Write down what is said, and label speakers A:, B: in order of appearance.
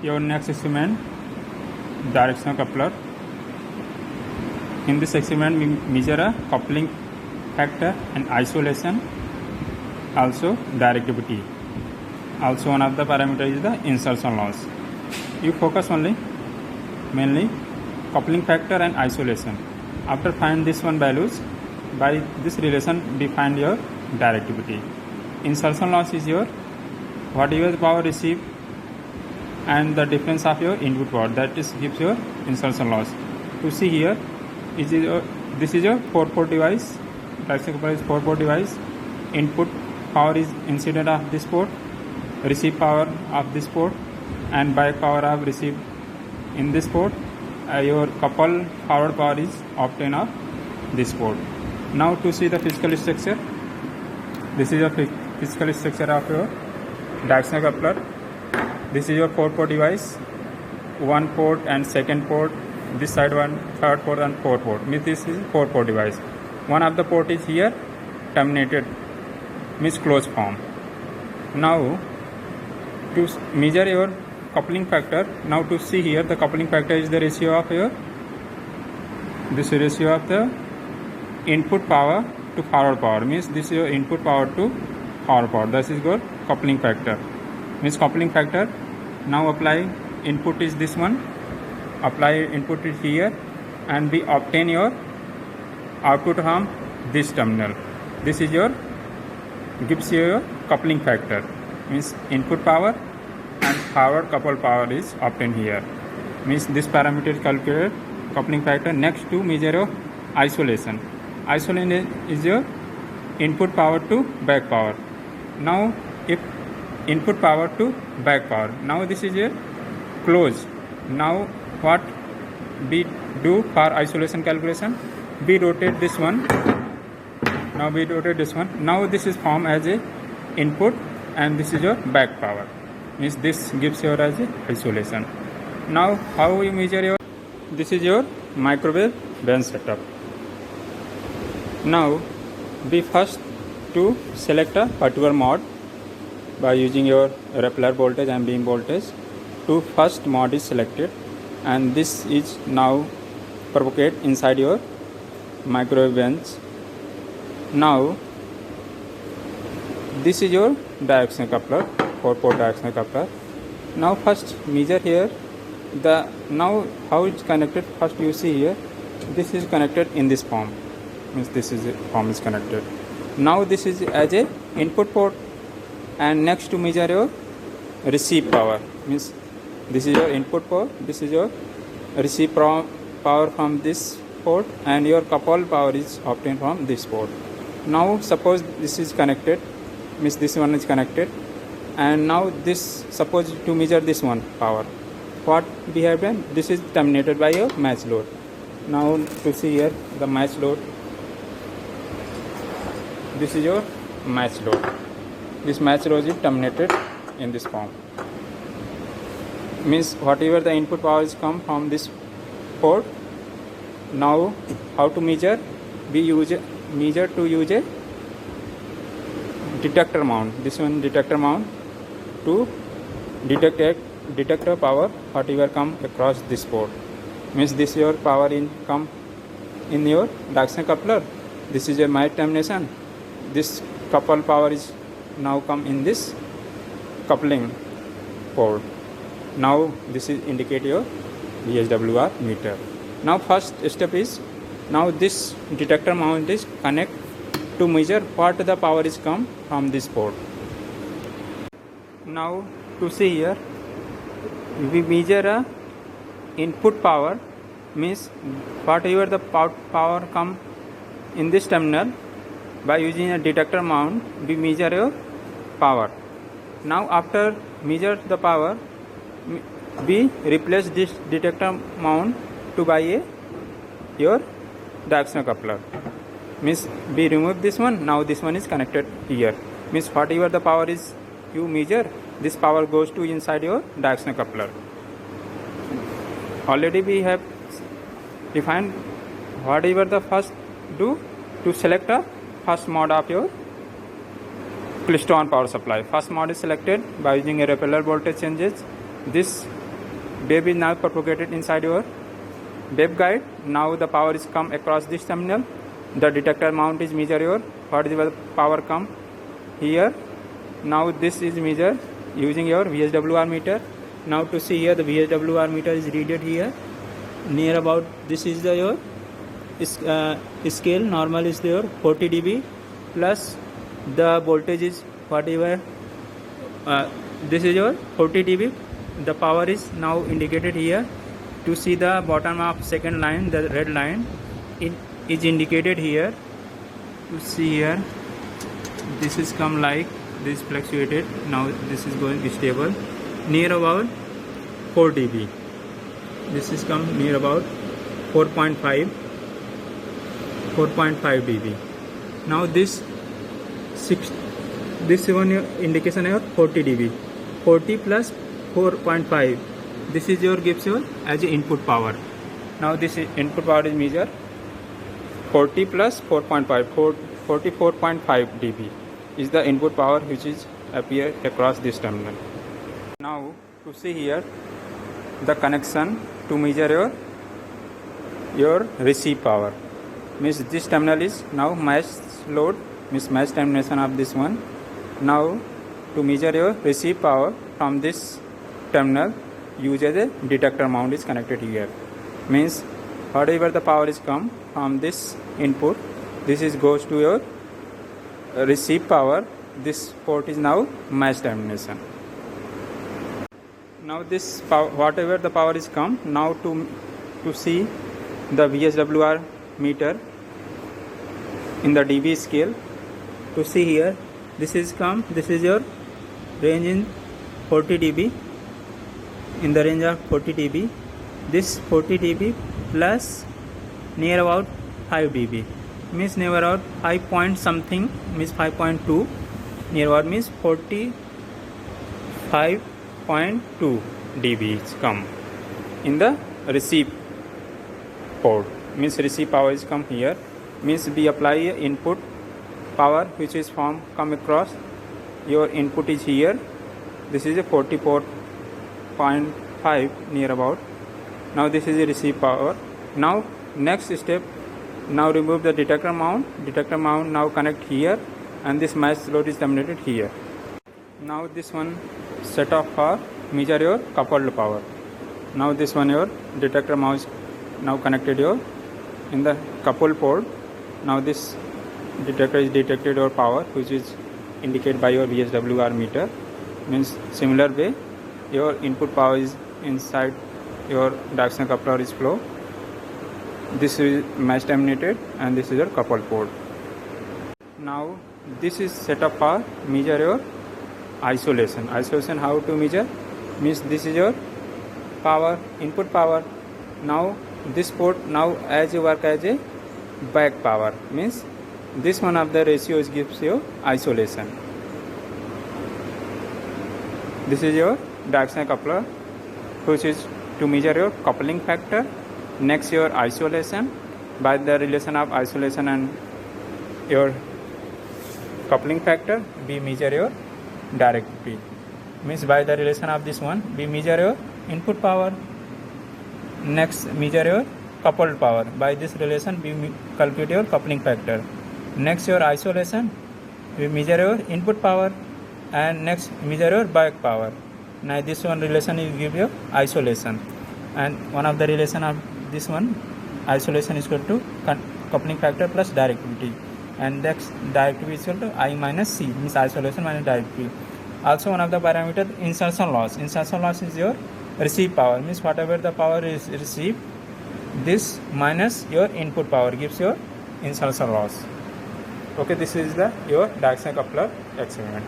A: your next experiment, directional coupler. In this experiment, we measure a coupling factor and isolation, also directivity. Also one of the parameters is the insertion loss. You focus mainly coupling factor and isolation. After find this one values, by this relation define your directivity. Insertion loss is your whatever the power received and the difference of your input power, that is gives your insertion loss. To see here, this is your 4-port device. Directional coupler is 4-port device. Input power is incident of this port, receive power of this port, and back power of received in this port. Your coupled forward power is obtained of this port. Now to see the physical structure, this is your physical structure of your directional coupler. This is your 4-port device, 1 port and 2nd port, this side 1, 3rd port and 4th port. Means this is 4-port device. One of the port is here terminated, means closed form. Now to measure your coupling factor, now to see here the coupling factor is the ratio of your ratio of the input power to forward power, means this is your input power to forward power. This is your coupling factor, means coupling factor. Now apply input is this one, apply input is here, and we obtain your output from this terminal. This is your gives you your coupling factor, means input power and forward coupled power is obtained here, means this parameter is calculated coupling factor. Next to measure your isolation. Isolation is your input power to back power. Now if input power to back power, now this is a close. Now what we do for isolation calculation, we rotate this one. Now we rotate this one. Now this is formed as a input and this is your back power, means this gives your as a isolation. Now how you measure your, this is your microwave bench setup. Now we first to select a particular mode by using your Rappler voltage and beam voltage. To first mode is selected and this is now propagate inside your microwave bench. Now this is your directional coupler, 4-port directional coupler. Now first measure here the, now how it's connected. First you see here, this is connected in this form, means this is form is connected. Now this is as a input port, and next to measure your receive power, means this is your input port, this is your receive power from this port, and your coupled power is obtained from this port. Now suppose this is connected, means this one is connected, and now this suppose to measure this one power, what we have done, this is terminated by your match load. Now to see here the match load, this is your match load. This match load is terminated in this form, means whatever the input power is come from this port. Now how to measure, we use measure to use a detector mount, this one detector mount, to detect a power whatever come across this port, means this your power in come in your directional coupler. This is your match termination, this coupled power is now come in this coupling port. Now this is indicate your VSWR meter. Now first step is, now this detector mount is connect to measure what the power is come from this port. Now to see here, we measure a input power, means whatever the power come in this terminal. By using a detector mount, we measure your power. Now after measure the power, we replace this detector mount to buy your directional coupler, means we remove this one. Now this one is connected here, means whatever the power is you measure, this power goes to inside your directional coupler. Already we have defined whatever the first do to select a first mode of your Klystron power supply. First mode is selected by using a Rappler voltage changes. This Wave is now propagated inside your waveguide. Now the power is come across this terminal. The detector mount is measure your what is the power come here. Now this is measure using your VSWR meter. Now to see here the VSWR meter is readed here near about this is the your scale normal is there 40 dB plus the voltage is whatever this is your 40 dB. The power is now indicated here. To see the bottom of second line, the red line, it is indicated here. To see here, this is come like this fluctuated. Now this is going stable near about 4 dB. This is come near about 4.5 dB. Now this one indication is 40 dB. 40 plus 4.5. This is your gives you as a input power. Now this is input power is measure 40 plus 4.5. 44.5 dB is the input power which is appear across this terminal. Now to see here the connection to measure your receive power means this terminal is now matched load means match termination of this one. Now to measure your receive power from this terminal use as a detector mount is connected here. Means whatever the power is come from this input, this is goes to your receive power. This port is now match termination. Now this power, whatever the power is come, now to see the VSWR meter in the dB scale. To see here, this is come, this is your range in 40 dB. In the range of 40 dB, this 40 dB plus near about 5 dB means near about 5 point something means 5.2 near about means 45.2 dB is come in the receive port means receive power is come here means we apply a input power which is from come across your input is here. This is a 44.5 near about. Now this is a receive power. Now next step, now remove the detector mount. Detector mount now connect here and this match load is terminated here. Now this one set off for measure your coupled power. Now this one your detector mount is now connected your in the coupled port. Now this detector is detected your power which is indicated by your VSWR meter. Means similar way your input power is inside your directional coupler is flow. This is match terminated and this is your coupled port. Now this is set up for measure your isolation. Isolation how to measure means this is your power input power. Now this port now as you work as a back power means this one of the ratios gives you isolation. This is your directional coupler which is to measure your coupling factor. Next your isolation. By the relation of isolation and your coupling factor we measure your directivity. Means by the relation of this one we measure your input power. Next measure your coupled power. By this relation we calculate your coupling factor. Next your isolation we measure your input power and next measure your back power. Now this one relation will give you isolation and one of the relation of this one isolation is equal to coupling factor plus directivity and next directivity is equal to I minus C means isolation minus directivity. Also one of the parameter insertion loss. Insertion loss is your receive power means whatever the power is received this minus your input power gives your insertion loss. Okay, this is the your directional coupler experiment.